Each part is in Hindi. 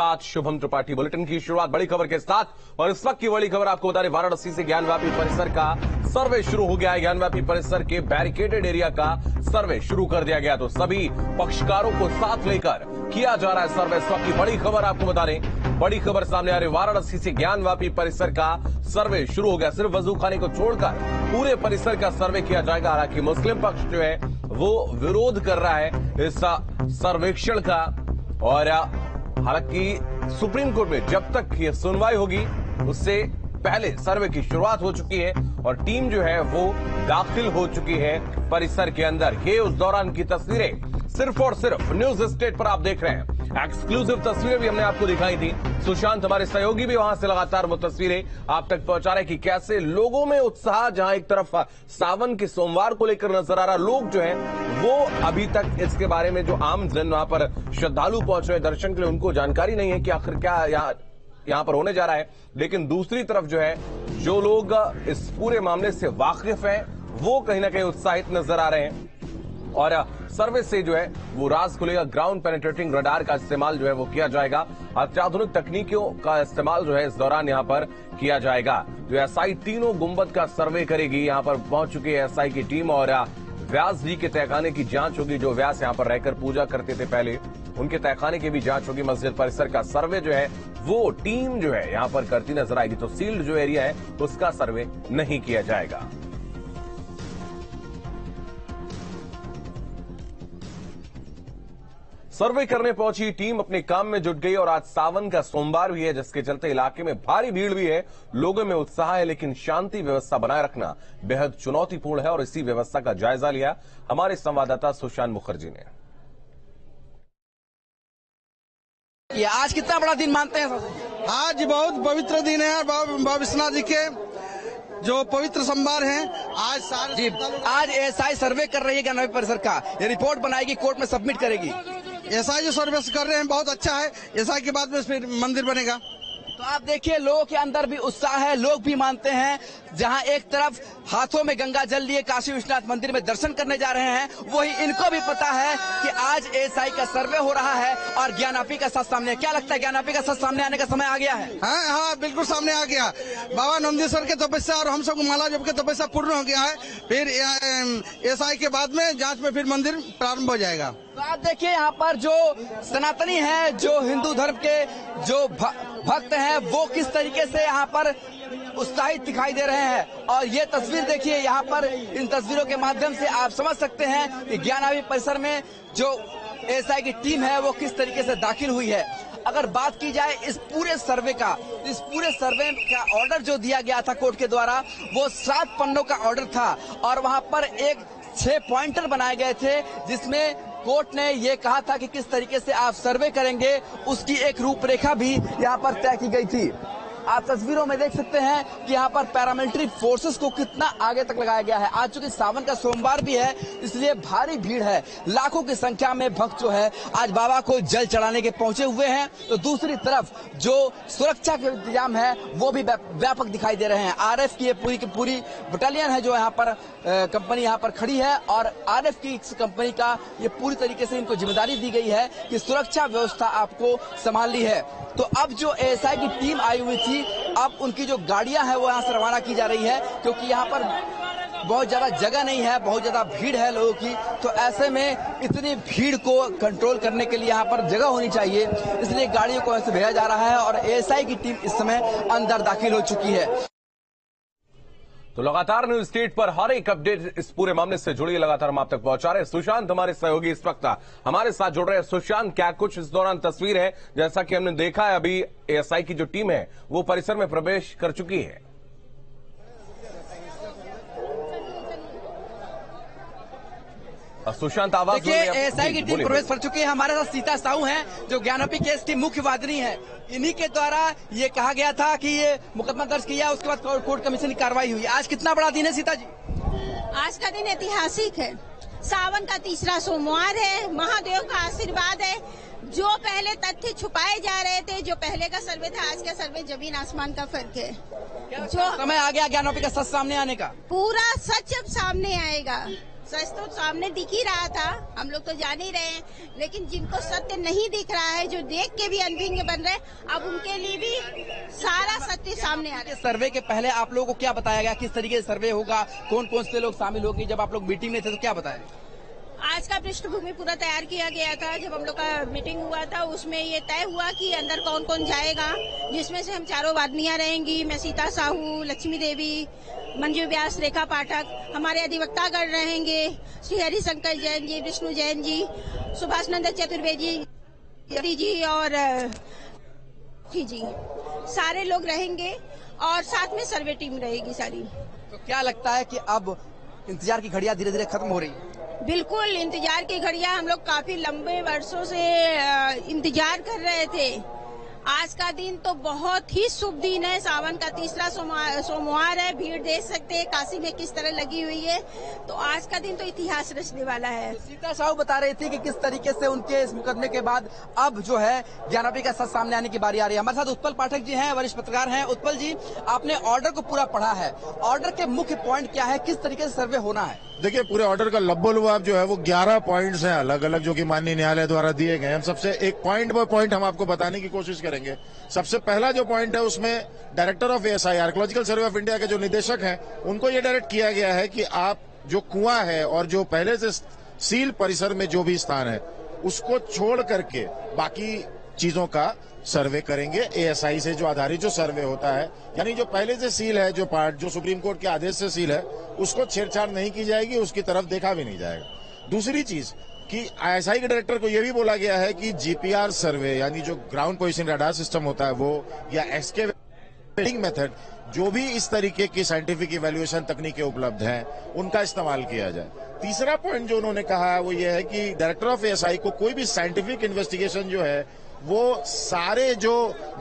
साथ शुभम त्रिपाठी। बुलेटिन की शुरुआत बड़ी खबर के साथ और इस वक्त की बड़ी खबर आपको बता दें, वाराणसी से ज्ञानव्यापी परिसर का सर्वे शुरू हो गया है। ज्ञानव्यापी परिसर के बैरिकेडेड एरिया का सर्वे शुरू कर दिया गया, तो सभी पक्षकारों को साथ लेकर किया जा रहा है सर्वे। इस वक्त की बड़ी खबर आपको बता दें, बड़ी खबर सामने आ रही, वाराणसी से ज्ञानव्यापी परिसर का सर्वे शुरू हो गया। सिर्फ वजू खाने को छोड़कर पूरे परिसर का सर्वे किया जाएगा। हालांकि मुस्लिम पक्ष जो है वो विरोध कर रहा है इस सर्वेक्षण का, और हालांकि सुप्रीम कोर्ट में जब तक ये सुनवाई होगी उससे पहले सर्वे की शुरुआत हो चुकी है और टीम जो है वो दाखिल हो चुकी है परिसर के अंदर। ये उस दौरान की तस्वीरें सिर्फ और सिर्फ न्यूज स्टेट पर आप देख रहे हैं। एक्सक्लूसिव तस्वीरें भी हमने आपको दिखाई थी। सुशांत हमारे सहयोगी भी वहां से लगातार वो तस्वीरें आप तक पहुंचा रहे कि कैसे लोगों में उत्साह, जहां एक तरफ सावन के सोमवार को लेकर नजर आ रहा, लोग जो है वो अभी तक इसके बारे में, जो आम जन वहां पर श्रद्धालु पहुंच रहे दर्शन के लिए, उनको जानकारी नहीं है कि आखिर क्या यहां पर होने जा रहा है। लेकिन दूसरी तरफ जो है, जो लोग इस पूरे मामले से वाकिफ हैं वो कहीं ना कहीं उत्साहित नजर आ रहे हैं और सर्वे से जो है वो राज खुलेगा। ग्राउंड पेनिट्रेटिंग रडार का इस्तेमाल जो है वो किया जाएगा। अत्याधुनिक तकनीकों का इस्तेमाल जो है इस दौरान यहां पर किया जाएगा। जो एसआई तीनों गुंबद का सर्वे करेगी। यहां पर पहुंच चुकी है एसआई की टीम और व्यास जी के तहखाने की जांच होगी। जो व्यास यहां पर रहकर पूजा करते थे पहले, उनके तहखाने की भी जांच होगी। मस्जिद परिसर का सर्वे जो है वो टीम जो है यहां पर करती नजर आएगी। तो सील्ड जो एरिया है उसका सर्वे नहीं किया जाएगा। सर्वे करने पहुंची टीम अपने काम में जुट गई और आज सावन का सोमवार भी है, जिसके चलते इलाके में भारी भीड़ भी है, लोगों में उत्साह है, लेकिन शांति व्यवस्था बनाए रखना बेहद चुनौतीपूर्ण है। और इसी व्यवस्था का जायजा लिया हमारे संवाददाता सुशांत मुखर्जी ने। ये आज कितना बड़ा दिन मानते हैं? आज बहुत पवित्र दिन है। बाबा विश्वनाथ जी के जो पवित्र सोमवार हैं, आज सारे आज एसआई सर्वे कर रही है ज्ञानव्यापी परिसर का। ये रिपोर्ट बनाएगी, कोर्ट में सबमिट करेगी। एसआई जो सर्वे कर रहे हैं बहुत अच्छा है। एसआई के बाद में फिर मंदिर बनेगा। तो आप देखिए, लोगों के अंदर भी उत्साह है। लोग भी मानते हैं, जहां एक तरफ हाथों में गंगा जल लिए काशी विश्वनाथ मंदिर में दर्शन करने जा रहे हैं, वही इनको भी पता है कि आज एसआई का सर्वे हो रहा है और ज्ञानव्यापी का सच सामने। क्या लगता है, ज्ञानव्यापी का सच सामने आने का समय आ गया है? हाँ, बिल्कुल सामने आ गया। बाबा नंदीश्वर के तपस्या और हम सबको माला जप के तपस्या पूर्ण हो गया है। फिर एसआई के बाद में जांच में फिर मंदिर प्रारंभ हो जाएगा। तो आप देखिए, यहाँ पर जो सनातनी है, जो हिंदू धर्म के जो भक्त हैं, वो किस तरीके से यहाँ पर उत्साहित दिखाई दे रहे हैं। और ये तस्वीर देखिए, यहाँ पर इन तस्वीरों के माध्यम से आप समझ सकते हैं कि ज्ञानव्यापी परिसर में जो एसआई की टीम है वो किस तरीके से दाखिल हुई है। अगर बात की जाए इस पूरे सर्वे का, इस पूरे सर्वे का ऑर्डर जो दिया गया था कोर्ट के द्वारा, वो 7 पन्नों का ऑर्डर था और वहाँ पर 6 पॉइंटर बनाए गए थे, जिसमें कोर्ट ने ये कहा था कि किस तरीके से आप सर्वे करेंगे, उसकी एक रूपरेखा भी यहाँ पर तय की गई थी। आप तस्वीरों में देख सकते हैं कि यहाँ पर पैरामिलिट्री फोर्सेस को कितना आगे तक लगाया गया है। आज चूंकि सावन का सोमवार भी है, इसलिए भारी भीड़ है। लाखों की संख्या में भक्त जो है आज बाबा को जल चढ़ाने के पहुंचे हुए हैं। तो दूसरी तरफ जो सुरक्षा के इंतजाम है वो भी व्यापक दिखाई दे रहे हैं। आरएफ की पूरी की पूरी बटालियन है जो यहाँ पर कंपनी यहाँ पर खड़ी है और आरएफ की इस कंपनी का ये पूरी तरीके से इनको जिम्मेदारी दी गई है कि सुरक्षा व्यवस्था आपको संभालनी है। तो अब जो एसआई की टीम आई हुई थी, अब उनकी जो गाड़ियां हैं वो यहाँ से रवाना की जा रही है, क्योंकि यहाँ पर बहुत ज्यादा जगह नहीं है, बहुत ज्यादा भीड़ है लोगों की। तो ऐसे में इतनी भीड़ को कंट्रोल करने के लिए यहाँ पर जगह होनी चाहिए, इसलिए गाड़ियों को ऐसे भेजा जा रहा है और एसआई की टीम इस समय अंदर दाखिल हो चुकी है। तो लगातार न्यूज स्टेट पर हर एक अपडेट इस पूरे मामले से जुड़ी लगातार हम आप तक पहुंचा रहे हैं। सुशांत हमारे सहयोगी इस वक्त हमारे साथ जुड़ रहे हैं। सुशांत, क्या कुछ इस दौरान तस्वीर है? जैसा कि हमने देखा है, अभी एएसआई की जो टीम है वो परिसर में प्रवेश कर चुकी है। सुशांत, आवाज देखिए, एएसआई की टीम प्रवेश कर चुकी है। हमारे साथ सीता साहू हैं जो ज्ञानव्यापी केस की मुख्य वादिनी है। इन्हीं के द्वारा ये कहा गया था कि ये मुकदमा दर्ज किया, उसके बाद कोर्ट कमीशन की कार्रवाई हुई। आज कितना बड़ा दिन है सीता जी? आज का दिन ऐतिहासिक है। सावन का तीसरा सोमवार है। महादेव का आशीर्वाद है। जो पहले तथ्य छुपाए जा रहे थे, जो पहले का सर्वे था, आज का सर्वे जमीन आसमान का फर्क है। जो समय आ गया ज्ञानव्यापी का सच सामने आने का, पूरा सच अब सामने आएगा। सच तो सामने दिख ही रहा था, हम लोग तो जान ही रहे हैं, लेकिन जिनको सत्य नहीं दिख रहा है, जो देख के भी अनभिज्ञ बन रहे, अब उनके लिए भी सारा सत्य सामने आ रहा है। सर्वे के पहले आप लोगों को क्या बताया गया, किस तरीके से सर्वे होगा, कौन कौन से लोग शामिल होंगे? जब आप लोग मीटिंग में थे तो क्या बताया? आज का पृष्ठभूमि पूरा तैयार किया गया था। जब हम लोग का मीटिंग हुआ था उसमें ये तय हुआ कि अंदर कौन कौन जाएगा, जिसमें से हम चारों वादनियां रहेंगी। मैं सीता साहू, लक्ष्मी देवी, मंजू व्यास, रेखा पाठक, हमारे अधिवक्तागण रहेंगे, श्री हरिशंकर जैन जी, विष्णु जैन जी, सुभाष नंदन चतुर्वेदी जी और जी, सारे लोग रहेंगे और साथ में सर्वे टीम रहेगी सारी। तो क्या लगता है कि अब इंतजार की घड़ियां धीरे धीरे खत्म हो रही है? बिल्कुल, इंतजार की घड़ियां हम लोग काफी लंबे वर्षों से इंतजार कर रहे थे। आज का दिन तो बहुत ही शुभ दिन है, सावन का तीसरा सोमवार है। भीड़ देख सकते हैं काशी में किस तरह लगी हुई है, तो आज का दिन तो इतिहास रचने वाला है। सीता साहू बता रही थी कि किस तरीके से उनके इस मुकदमे के बाद अब जो है ज्ञानवापी का सच सामने आने की बारी आ रही है। हमारे साथ उत्पल पाठक जी हैं, वरिष्ठ पत्रकार हैं। उत्पल जी, आपने ऑर्डर को पूरा पढ़ा है, ऑर्डर के मुख्य पॉइंट क्या है, किस तरीके से सर्वे होना है? देखिए, पूरे ऑर्डर का लब्बो-लुबाब जो है वो 11 पॉइंट्स हैं अलग अलग, जो कि माननीय न्यायालय द्वारा दिए गए हैं। हम सबसे एक पॉइंट बाय पॉइंट हम आपको बताने की कोशिश करेंगे। सबसे पहला जो पॉइंट है उसमें director of ASI, archaeological survey of India के जो निदेशक हैं, उनको ये डायरेक्ट किया गया है कि आप जो कुआं है और जो पहले से सील परिसर में जो भी स्थान है उसको छोड़ करके बाकी चीजों का सर्वे करेंगे। एएसआई से जो आधारित जो सर्वे होता है, यानी जो पहले से सील है, जो पार्ट जो सुप्रीम कोर्ट के आदेश से सील है, उसको छेड़छाड़ नहीं की जाएगी, उसकी तरफ देखा भी नहीं जाएगा। दूसरी चीज कि आईएसआई के डायरेक्टर को यह भी बोला गया है कि जीपीआर सर्वे, यानी जो ग्राउंड पोजीशन रडार सिस्टम होता है वो, या एक्सकेवेटिंग मेथड, जो भी इस तरीके की साइंटिफिक इवैल्यूएशन तकनीकें उपलब्ध हैं, उनका इस्तेमाल किया जाए। तीसरा पॉइंट जो उन्होंने कहा है वो ये है कि डायरेक्टर ऑफ एएसआई को कोई भी साइंटिफिक इन्वेस्टिगेशन जो है वो सारे जो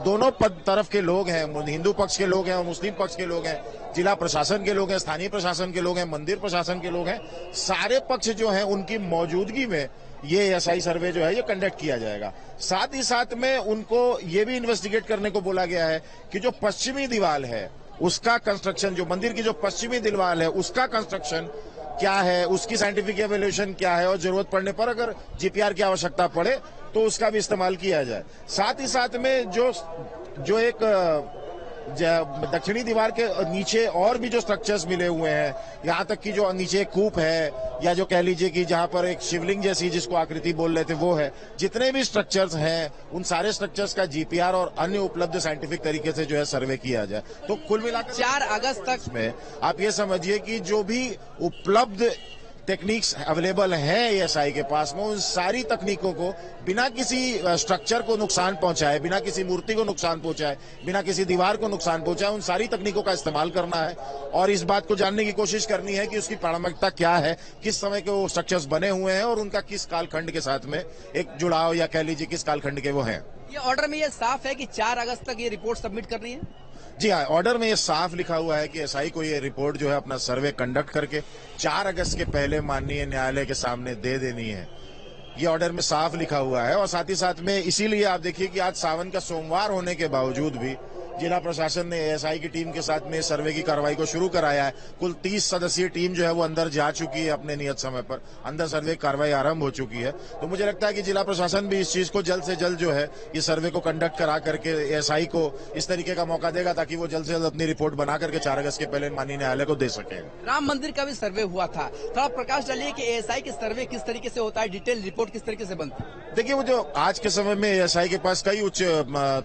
दोनों तरफ के लोग हैं, हिंदू पक्ष के लोग हैं और मुस्लिम पक्ष के लोग हैं, जिला प्रशासन के लोग हैं, स्थानीय प्रशासन के लोग हैं, मंदिर प्रशासन के लोग हैं, सारे पक्ष जो हैं उनकी मौजूदगी में ये एएसआई सर्वे जो है ये कंडक्ट किया जाएगा। साथ ही साथ में उनको ये भी इन्वेस्टिगेट करने को बोला गया है कि जो पश्चिमी दीवार है उसका कंस्ट्रक्शन, जो मंदिर की जो पश्चिमी दीवार है उसका कंस्ट्रक्शन क्या है, उसकी साइंटिफिक एवेल्यूएशन क्या है, और जरूरत पड़ने पर अगर जीपीआर की आवश्यकता पड़े तो उसका भी इस्तेमाल किया जाए। साथ ही साथ में जो एक दक्षिणी दीवार के नीचे और भी जो स्ट्रक्चर्स मिले हुए हैं, यहाँ तक कि जो नीचे कूप है, या जो कह लीजिए कि जहाँ पर एक शिवलिंग जैसी जिसको आकृति बोल रहे थे वो है, जितने भी स्ट्रक्चर्स हैं उन सारे स्ट्रक्चर्स का जीपीआर और अन्य उपलब्ध साइंटिफिक तरीके से जो है सर्वे किया जाए। तो कुल मिलाकर 4 अगस्त तक में आप ये समझिए कि जो भी उपलब्ध टेक्निक्स अवेलेबल हैं एएसआई के पास में, उन सारी तकनीकों को बिना किसी स्ट्रक्चर को नुकसान पहुंचाए, बिना किसी मूर्ति को नुकसान पहुंचाए, बिना किसी दीवार को नुकसान पहुंचाए, उन सारी तकनीकों का इस्तेमाल करना है और इस बात को जानने की कोशिश करनी है कि उसकी प्रामाणिकता क्या है, किस समय के वो स्ट्रक्चर्स बने हुए हैं और उनका किस कालखंड के साथ में एक जुड़ाव, या कह लीजिए किस कालखंड के वो हैं। ये ऑर्डर में ये साफ है कि 4 अगस्त तक ये रिपोर्ट सबमिट करनी है? जी हाँ, ऑर्डर में ये साफ लिखा हुआ है कि एएसआई को ये रिपोर्ट जो है अपना सर्वे कंडक्ट करके 4 अगस्त के पहले माननीय न्यायालय के सामने दे देनी है। ये ऑर्डर में साफ लिखा हुआ है। और साथ ही साथ में इसीलिए आप देखिए कि आज सावन का सोमवार होने के बावजूद भी जिला प्रशासन ने एएसआई की टीम के साथ में सर्वे की कार्रवाई को शुरू कराया है। कुल 30 सदस्यीय टीम जो है वो अंदर जा चुकी है, अपने नियत समय पर अंदर सर्वे कार्रवाई आरंभ हो चुकी है। तो मुझे लगता है कि जिला प्रशासन भी इस चीज को जल्द से जल्द जो है ये सर्वे को कंडक्ट करा करके एएसआई को इस तरीके का मौका देगा ताकि वो जल्द से जल्द अपनी रिपोर्ट बना करके 4 अगस्त के पहले माननीय न्यायालय को दे सके। राम मंदिर का भी सर्वे हुआ था, थोड़ा प्रकाश डालिए कि एएसआई की सर्वे किस तरीके से होता है, डिटेल रिपोर्ट किस तरीके से बनती है? देखिए, वो जो आज के समय में एएसआई के पास कई उच्च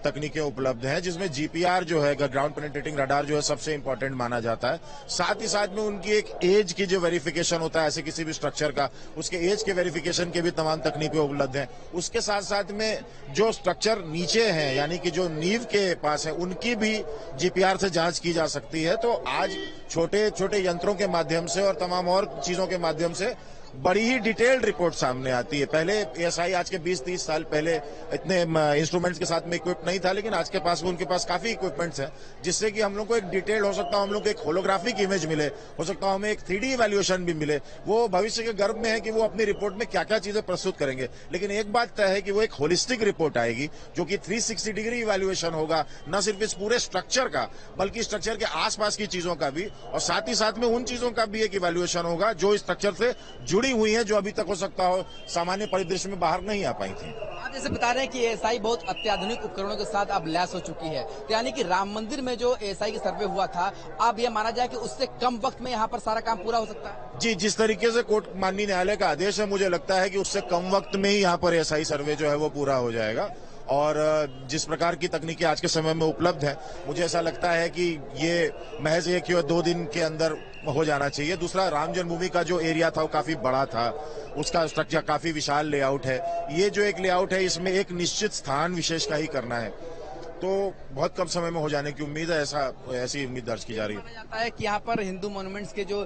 तकनीकें उपलब्ध हैं, जिसमें जीपीआर जो है, ग्राउंड पेनिट्रेटिंग रडार जो है, सबसे इंपॉर्टेंट माना जाता है। साथ ही साथ में उनकी एक एज की जो वेरिफिकेशन होता है ऐसे किसी भी स्ट्रक्चर का, उसके एज के वेरिफिकेशन के भी तमाम तकनीकें उपलब्ध हैं। उसके साथ साथ में जो स्ट्रक्चर नीचे हैं, यानी कि जो नींव के पास है, उनकी भी जीपीआर से जांच की जा सकती है। तो आज छोटे छोटे यंत्रों के माध्यम से और तमाम और चीजों के माध्यम से बड़ी ही डिटेल्ड रिपोर्ट सामने आती है। पहले एएसआई आज के 20-30 साल पहले इतने इंस्ट्रूमेंट्स के साथ में इक्विप नहीं था, लेकिन आज के पास उनके पास काफी इक्विपमेंट्स हैं, जिससे कि हम लोग को एक डिटेल्ड हो सकता है, हम लोग को एक होलोग्राफिक इमेज मिले, हो सकता है हमें एक 3D इवैल्यूएशन भी मिले। वो भविष्य के गर्भ में है कि वो अपनी रिपोर्ट में क्या क्या चीजें प्रस्तुत करेंगे, लेकिन एक बात तय है कि वो एक होलिस्टिक रिपोर्ट आएगी जो कि 360 डिग्री इवैल्यूएशन होगा, न सिर्फ इस पूरे स्ट्रक्चर का बल्कि स्ट्रक्चर के आसपास की चीजों का भी, और साथ ही साथ में उन चीजों का भी एक इवैल्यूएशन होगा जो स्ट्रक्चर से जुड़ी हुई है, जो अभी तक हो सकता हो सामान्य परिदृश्य में बाहर नहीं आ पाई थी। आप जैसे बता रहे हैं कि एएसआई बहुत अत्याधुनिक उपकरणों के साथ अब लैस हो चुकी है, तो यानी कि राम मंदिर में जो एएसआई की सर्वे हुआ था, अब यह माना जाए कि उससे कम वक्त में यहाँ पर सारा काम पूरा हो सकता है? जी, जिस तरीके से कोर्ट माननीय न्यायालय का आदेश है, मुझे लगता है कि उससे कम वक्त में ही यहाँ पर एएसआई सर्वे जो है वो पूरा हो जाएगा। और जिस प्रकार की तकनीकी आज के समय में उपलब्ध है, मुझे ऐसा लगता है कि ये महज 1 या 2 दिन के अंदर हो जाना चाहिए। दूसरा, राम जन्मभूमि का जो एरिया था वो काफी बड़ा था, उसका स्ट्रक्चर काफी विशाल लेआउट है। ये जो एक लेआउट है, इसमें एक निश्चित स्थान विशेष का ही करना है, तो बहुत कम समय में हो जाने की उम्मीद है, ऐसी उम्मीद दर्ज की जा रही है। माना जाता है कि यहाँ पर हिंदू मॉन्यूमेंट्स के जो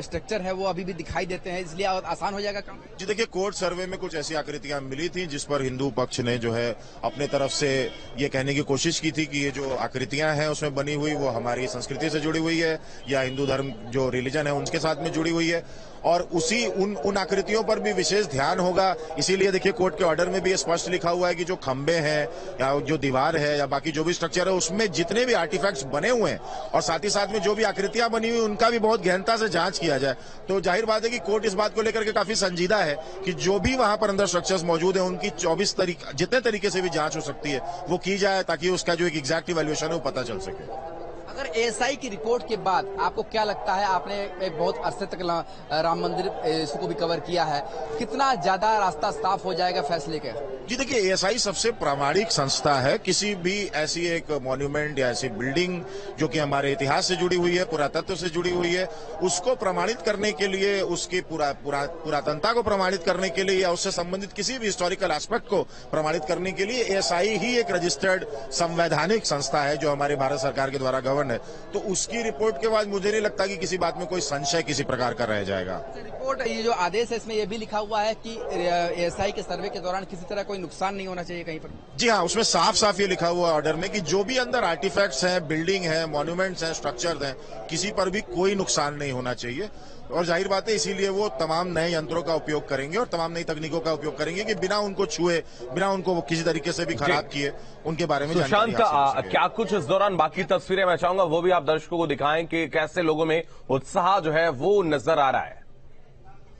स्ट्रक्चर है वो अभी भी दिखाई देते हैं, इसलिए आसान हो जाएगा काम। जी देखिए, कोर्ट सर्वे में कुछ ऐसी आकृतियां मिली थी जिस पर हिंदू पक्ष ने जो है अपने तरफ से ये कहने की कोशिश की थी कि ये जो आकृतियां हैं उसमें बनी हुई वो हमारी संस्कृति से जुड़ी हुई है या हिंदू धर्म जो रिलीजन है उनके साथ में जुड़ी हुई है, और उसी उन आकृतियों पर भी विशेष ध्यान होगा। इसीलिए देखिए, कोर्ट के ऑर्डर में भी स्पष्ट लिखा हुआ है कि जो खंबे हैं या जो दीवार है या बाकी जो भी स्ट्रक्चर है उसमें जितने भी आर्टिफैक्ट्स बने हुए हैं और साथ ही साथ में जो भी आकृतियां बनी हुई उनका भी बहुत गहनता से जांच किया जाए। तो जाहिर बात है कि कोर्ट इस बात को लेकर के काफी संजीदा है कि जो भी वहां पर अंदर स्ट्रक्चर्स मौजूद है उनकी 24 तरीके जितने तरीके से भी जांच हो सकती है वो की जाए, ताकि उसका जो एक एग्जैक्ट इवैल्यूएशन है वो पता चल सके। अगर एएसआई की रिपोर्ट के बाद आपको क्या लगता है, आपने एक बहुत अरसे तक राम मंदिर इसको भी कवर किया है, कितना ज्यादा रास्ता साफ हो जाएगा फैसले के? जी देखिए, एएसआई सबसे प्रामाणिक संस्था है। किसी भी ऐसी एक मॉन्यूमेंट या ऐसी बिल्डिंग जो कि हमारे इतिहास से जुड़ी हुई है, पुरातत्व से जुड़ी हुई है, उसको प्रमाणित करने के लिए, उसकी पुरातनता को प्रमाणित करने के लिए या उससे संबंधित किसी भी हिस्टोरिकल एस्पेक्ट को प्रमाणित करने के लिए एएसआई ही एक रजिस्टर्ड संवैधानिक संस्था है जो हमारे भारत सरकार के द्वारा गवर्न है। तो उसकी रिपोर्ट के बाद मुझे नहीं लगता कि किसी बात में कोई संशय किसी प्रकार का रह जाएगा। रिपोर्ट, ये जो आदेश है इसमें यह भी लिखा हुआ है कि एएसआई के सर्वे के दौरान किसी तरह कोई नुकसान नहीं होना चाहिए कहीं पर? जी हाँ, उसमें साफ साफ ये लिखा हुआ है ऑर्डर में कि जो भी अंदर आर्टिफैक्ट्स हैं, बिल्डिंग है, मॉन्यूमेंट्स हैं, स्ट्रक्चर्स हैं, किसी पर भी कोई नुकसान नहीं होना चाहिए। और जाहिर बात है इसीलिए वो तमाम नए यंत्रों का उपयोग करेंगे और तमाम नई तकनीकों का उपयोग करेंगे कि बिना उनको छुए, बिना उनको किसी तरीके से भी खराब किए, उनके बारे में सुशांत, क्या कुछ इस दौरान बाकी तस्वीरें मैं चाहूंगा वो भी आप दर्शकों को दिखाएं कि कैसे लोगों में उत्साह जो है वो नजर आ रहा है,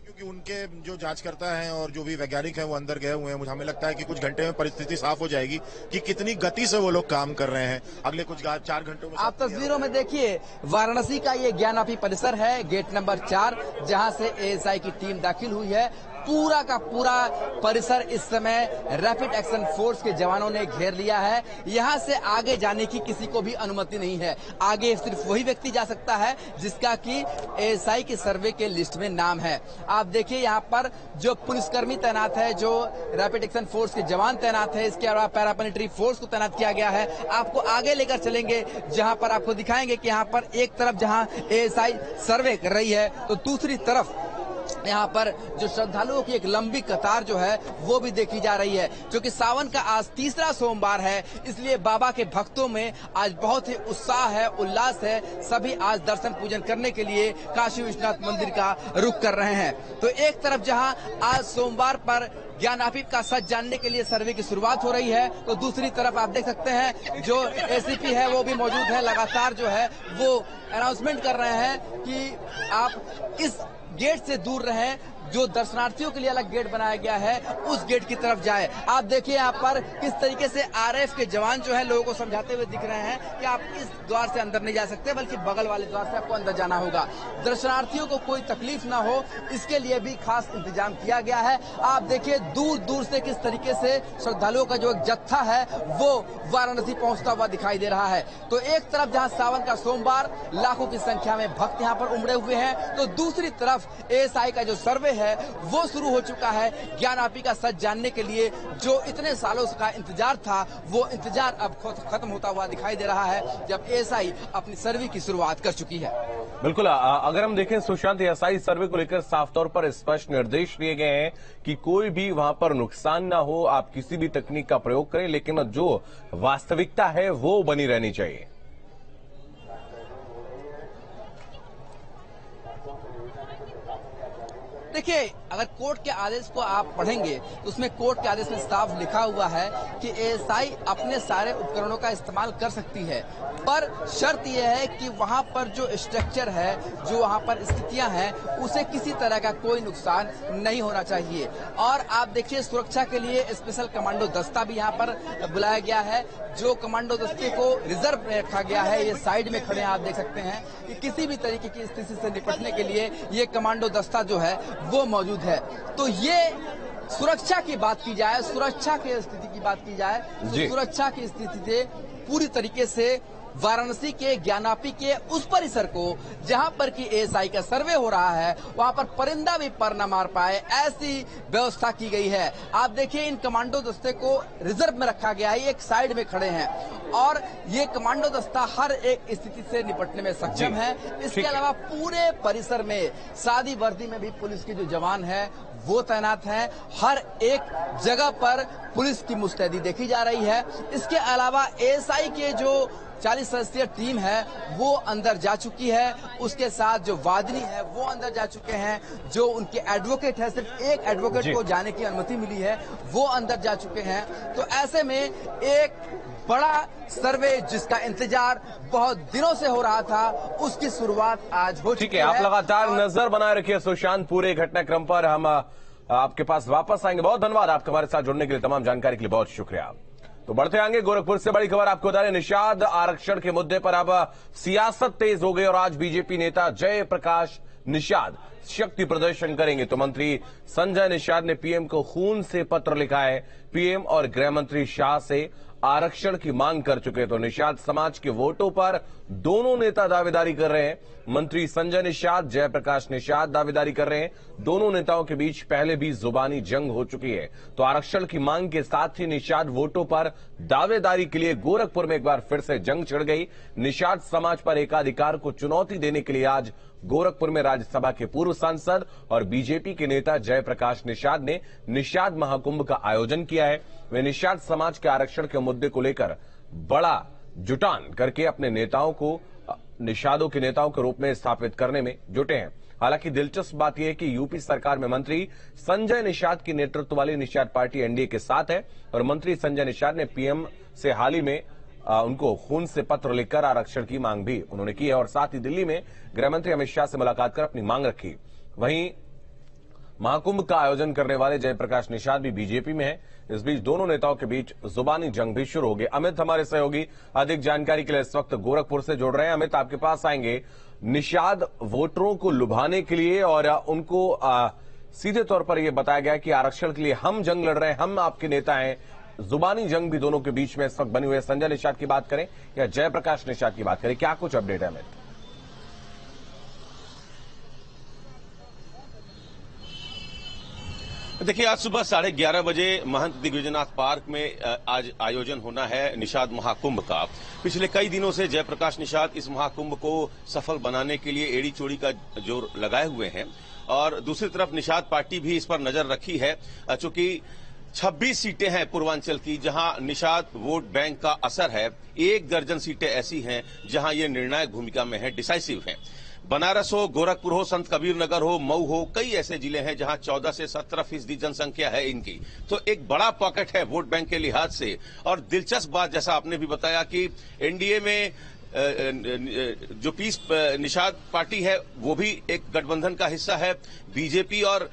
क्योंकि उनके जो जांचकर्ता हैं और जो भी वैज्ञानिक हैं वो अंदर गए हुए हैं। मुझे हमें लगता है कि कुछ घंटे में परिस्थिति साफ हो जाएगी कि कितनी गति से वो लोग काम कर रहे हैं अगले कुछ 4 घंटों में। आप तस्वीरों में देखिए, वाराणसी का ये ज्ञानवापी परिसर है, गेट नंबर 4, जहां से एएसआई की टीम दाखिल हुई है। पूरा का पूरा परिसर इस समय रैपिड एक्शन फोर्स के जवानों ने घेर लिया है। यहां से आगे जाने की किसी को भी अनुमति नहीं है। आगे सिर्फ वही व्यक्ति जा सकता है जिसका कि एएसआई के सर्वे के लिस्ट में नाम है। आप देखिए, यहां पर जो पुलिसकर्मी तैनात है, जो रैपिड एक्शन फोर्स के जवान तैनात है, इसके अलावा पैरामिलिट्री फोर्स को तैनात किया गया है। आपको आगे लेकर चलेंगे, जहां पर आपको दिखाएंगे कि यहां पर एक तरफ जहां एएसआई सर्वे कर रही है तो दूसरी तरफ यहाँ पर जो श्रद्धालुओं की एक लंबी कतार जो है वो भी देखी जा रही है। क्योंकि सावन का आज तीसरा सोमवार है, इसलिए बाबा के भक्तों में आज बहुत ही उत्साह है, उल्लास है। सभी आज दर्शन पूजन करने के लिए काशी विश्वनाथ मंदिर का रुख कर रहे हैं। तो एक तरफ जहां आज सोमवार पर ज्ञानवापी का सच जानने के लिए सर्वे की शुरुआत हो रही है, तो दूसरी तरफ आप देख सकते हैं जो एसीपी है वो भी मौजूद है। लगातार जो है वो अनाउंसमेंट कर रहे हैं कि आप इस गेट से दूर रहें। जो दर्शनार्थियों के लिए अलग गेट बनाया गया है उस गेट की तरफ जाए। आप देखिए यहाँ पर किस तरीके से आरएएफ के जवान जो है लोगों को समझाते हुए दिख रहे हैं कि आप इस द्वार से अंदर नहीं जा सकते, बल्कि बगल वाले द्वार से आपको अंदर जाना होगा। दर्शनार्थियों को कोई तकलीफ ना हो, इसके लिए भी खास इंतजाम किया गया है। आप देखिए दूर दूर से किस तरीके से श्रद्धालुओं का जो एक जत्था है वो वाराणसी पहुंचता हुआ दिखाई दे रहा है। तो एक तरफ जहां सावन का सोमवार लाखों की संख्या में भक्त यहाँ पर उमड़े हुए हैं, तो दूसरी तरफ एएसआई का जो सर्वे है है वो शुरू हो चुका है। ज्ञानवापी का सच जानने के लिए जो इतने सालों का इंतजार था वो इंतजार अब खत्म होता हुआ दिखाई दे रहा है, जब एएसआई अपनी सर्वे की शुरुआत कर चुकी है। बिल्कुल, अगर हम देखें सुशांत, एएसआई सर्वे को लेकर साफ तौर पर स्पष्ट निर्देश दिए गए हैं कि कोई भी वहां पर नुकसान ना हो, आप किसी भी तकनीक का प्रयोग करें, लेकिन जो वास्तविकता है वो बनी रहनी चाहिए। देखिए, अगर कोर्ट के आदेश को आप पढ़ेंगे तो उसमें कोर्ट के आदेश में साफ लिखा हुआ है कि एएसआई अपने सारे उपकरणों का इस्तेमाल कर सकती है, पर शर्त यह है कि वहां पर जो स्ट्रक्चर है, जो वहां पर स्थितियां हैं, उसे किसी तरह का कोई नुकसान नहीं होना चाहिए। और आप देखिए, सुरक्षा के लिए स्पेशल कमांडो दस्ता भी यहाँ पर बुलाया गया है। जो कमांडो दस्ते को रिजर्व में रखा गया है, ये साइड में खड़े आप देख सकते हैं कि किसी भी तरीके की स्थिति से निपटने के लिए ये कमांडो दस्ता जो है वो मौजूद है। तो ये सुरक्षा की बात की जाए, सुरक्षा की स्थिति की बात की जाए तो सुरक्षा की स्थिति से पूरी तरीके से वाराणसी के ज्ञानवापी के उस परिसर को जहां पर कि एएसआई का सर्वे हो रहा है, वहां पर परिंदा भी पर न मार पाए, ऐसी व्यवस्था की गई है। आप देखिए, इन कमांडो दस्ते को रिजर्व में रखा गया है, एक साइड में खड़े हैं और ये कमांडो दस्ता हर एक स्थिति से निपटने में सक्षम है। इसके अलावा पूरे परिसर में सादी वर्दी में भी पुलिस के जो जवान है वो तैनात हैं। हर एक जगह पर पुलिस की मुस्तैदी देखी जा रही है। इसके अलावा एएसआई के जो 40 सदस्यीय टीम है वो अंदर जा चुकी है, उसके साथ जो वादनी है वो अंदर जा चुके हैं, जो उनके एडवोकेट है, सिर्फ एक एडवोकेट को जाने की अनुमति मिली है, वो अंदर जा चुके हैं। तो ऐसे में एक बड़ा सर्वे जिसका इंतजार बहुत दिनों से हो रहा था, उसकी शुरुआत आज हो चुकी है। ठीक है, आप लगातार नजर बनाए रखिए सुशांत पूरे घटनाक्रम पर। हम आपके पास वापस आएंगे। बहुत धन्यवाद आपका हमारे साथ जुड़ने के लिए, तमाम जानकारी के लिए बहुत शुक्रिया। तो बढ़ते आएंगे गोरखपुर से बड़ी खबर आपको बता रहे, निषाद आरक्षण के मुद्दे पर अब सियासत तेज हो गई और आज बीजेपी नेता जयप्रकाश निषाद शक्ति प्रदर्शन करेंगे। तो मंत्री संजय निषाद ने पीएम को खून से पत्र लिखा है। पीएम और गृह मंत्री शाह से आरक्षण की मांग कर चुके। तो निषाद समाज के वोटों पर दोनों नेता दावेदारी कर रहे हैं। मंत्री संजय निषाद, जयप्रकाश निषाद दावेदारी कर रहे हैं। दोनों नेताओं के बीच पहले भी जुबानी जंग हो चुकी है। तो आरक्षण की मांग के साथ ही निषाद वोटों पर दावेदारी के लिए गोरखपुर में एक बार फिर से जंग छिड़ गई। निषाद समाज पर एकाधिकार को चुनौती देने के लिए आज गोरखपुर में राज्यसभा के पूर्व सांसद और बीजेपी के नेता जयप्रकाश निषाद ने निषाद महाकुंभ का आयोजन किया है। वे निषाद समाज के आरक्षण के मुद्दे को लेकर बड़ा जुटान करके अपने नेताओं को निषादों के नेताओं के रूप में स्थापित करने में जुटे हैं। हालांकि दिलचस्प बात यह है कि यूपी सरकार में मंत्री संजय निषाद की नेतृत्व वाली निषाद पार्टी एनडीए के साथ है और मंत्री संजय निषाद ने पीएम से हाल ही में उनको खून से पत्र लिखकर आरक्षण की मांग भी उन्होंने की है और साथ ही दिल्ली में गृहमंत्री अमित शाह से मुलाकात कर अपनी मांग रखी। वहीं महाकुंभ का आयोजन करने वाले जयप्रकाश निषाद भी बीजेपी में है। इस बीच दोनों नेताओं के बीच जुबानी जंग भी शुरू हो गई। अमित हमारे सहयोगी अधिक जानकारी के लिए इस वक्त गोरखपुर से जोड़ रहे हैं। अमित, आपके पास आएंगे। निषाद वोटरों को लुभाने के लिए और उनको सीधे तौर पर यह बताया गया कि आरक्षण के लिए हम जंग लड़ रहे हैं, हम आपके नेता हैं। जुबानी जंग भी दोनों के बीच में इस वक्त बनी हुई है। संजय निषाद की बात करें या जयप्रकाश निषाद की बात करें, क्या कुछ अपडेट है अमित? देखिए, आज सुबह 11:30 बजे महंत दिग्विजयनाथ पार्क में आज आयोजन होना है निषाद महाकुंभ का। पिछले कई दिनों से जयप्रकाश निषाद इस महाकुंभ को सफल बनाने के लिए एड़ी चोड़ी का जोर लगाए हुए हैं और दूसरी तरफ निषाद पार्टी भी इस पर नजर रखी है, चूंकि 26 सीटें हैं पूर्वांचल की जहां निषाद वोट बैंक का असर है। 1 दर्जन सीटें ऐसी हैं जहां ये निर्णायक भूमिका में है, डिसाइसिव हैं। बनारस हो, गोरखपुर हो, संत कबीर नगर हो, मऊ हो, कई ऐसे जिले हैं जहां 14 से 17% जनसंख्या है इनकी। तो एक बड़ा पॉकेट है वोट बैंक के लिहाज से। और दिलचस्प बात, जैसा आपने भी बताया कि एनडीए में जो पीस निषाद पार्टी है वो भी एक गठबंधन का हिस्सा है। बीजेपी और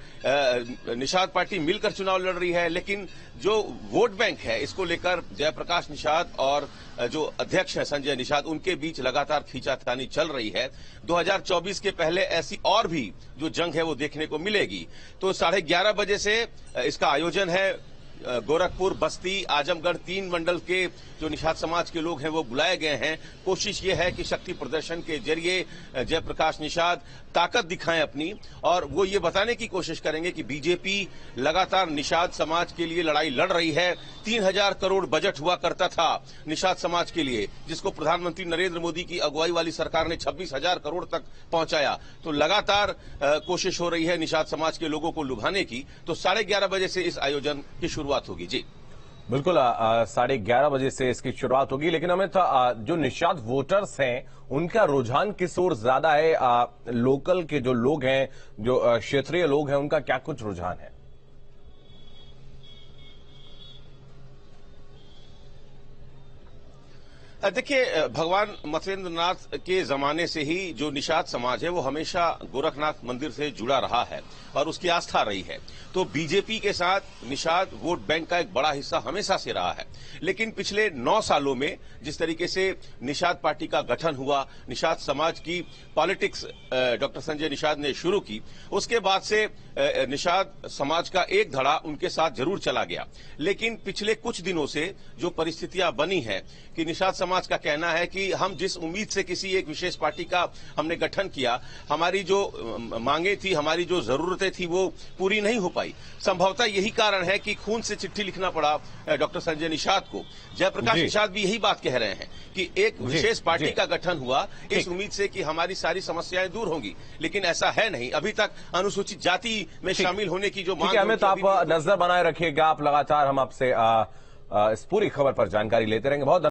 निषाद पार्टी मिलकर चुनाव लड़ रही है, लेकिन जो वोट बैंक है इसको लेकर जयप्रकाश निषाद और जो अध्यक्ष है संजय निषाद, उनके बीच लगातार खींचातानी चल रही है। 2024 के पहले ऐसी और भी जो जंग है वो देखने को मिलेगी। तो 11:30 बजे से इसका आयोजन है गोरखपुर, बस्ती, आजमगढ़ 3 मंडल के जो निषाद समाज के लोग हैं वो बुलाए गए हैं। कोशिश ये है कि शक्ति प्रदर्शन के जरिए जयप्रकाश निषाद ताकत दिखाएं अपनी, और वो ये बताने की कोशिश करेंगे कि बीजेपी लगातार निषाद समाज के लिए लड़ाई लड़ रही है। 3000 करोड़ बजट हुआ करता था निषाद समाज के लिए, जिसको प्रधानमंत्री नरेंद्र मोदी की अगुवाई वाली सरकार ने 26,000 करोड़ तक पहुंचाया। तो लगातार कोशिश हो रही है निषाद समाज के लोगों को लुभाने की। तो 11:30 बजे से इस आयोजन की शुरुआत होगी। जी बिल्कुल, 11:30 बजे से इसकी शुरुआत होगी। लेकिन अमित, जो निषाद वोटर्स हैं उनका रुझान किस ओर ज्यादा है? लोकल के जो लोग हैं, जो क्षेत्रीय लोग हैं, उनका क्या कुछ रुझान है? देखिए, भगवान मत्स्येंद्र नाथ के जमाने से ही जो निषाद समाज है वो हमेशा गोरखनाथ मंदिर से जुड़ा रहा है और उसकी आस्था रही है। तो बीजेपी के साथ निषाद वोट बैंक का एक बड़ा हिस्सा हमेशा से रहा है। लेकिन पिछले 9 सालों में जिस तरीके से निषाद पार्टी का गठन हुआ, निषाद समाज की पॉलिटिक्स डॉक्टर संजय निषाद ने शुरू की, उसके बाद से निषाद समाज का एक धड़ा उनके साथ जरूर चला गया। लेकिन पिछले कुछ दिनों से जो परिस्थितियां बनी हैं कि निषाद समाज का कहना है कि हम जिस उम्मीद से किसी एक विशेष पार्टी का हमने गठन किया, हमारी जो मांगे थी, हमारी जो जरूरतें थी वो पूरी नहीं हो पाई। संभवतः यही कारण है कि खून से चिट्ठी लिखना पड़ा डॉक्टर संजय निषाद को। जयप्रकाश निषाद भी यही बात कह रहे हैं कि एक विशेष पार्टी का गठन हुआ इस उम्मीद से कि हमारी सारी समस्याएं दूर होंगी, लेकिन ऐसा है नहीं। अभी तक अनुसूचित जाति में शामिल होने की जो मांग है, अमित, आप नजर बनाए रखिएगा। आप लगातार हम आपसे इस पूरी खबर पर जानकारी लेते रहेंगे। बहुत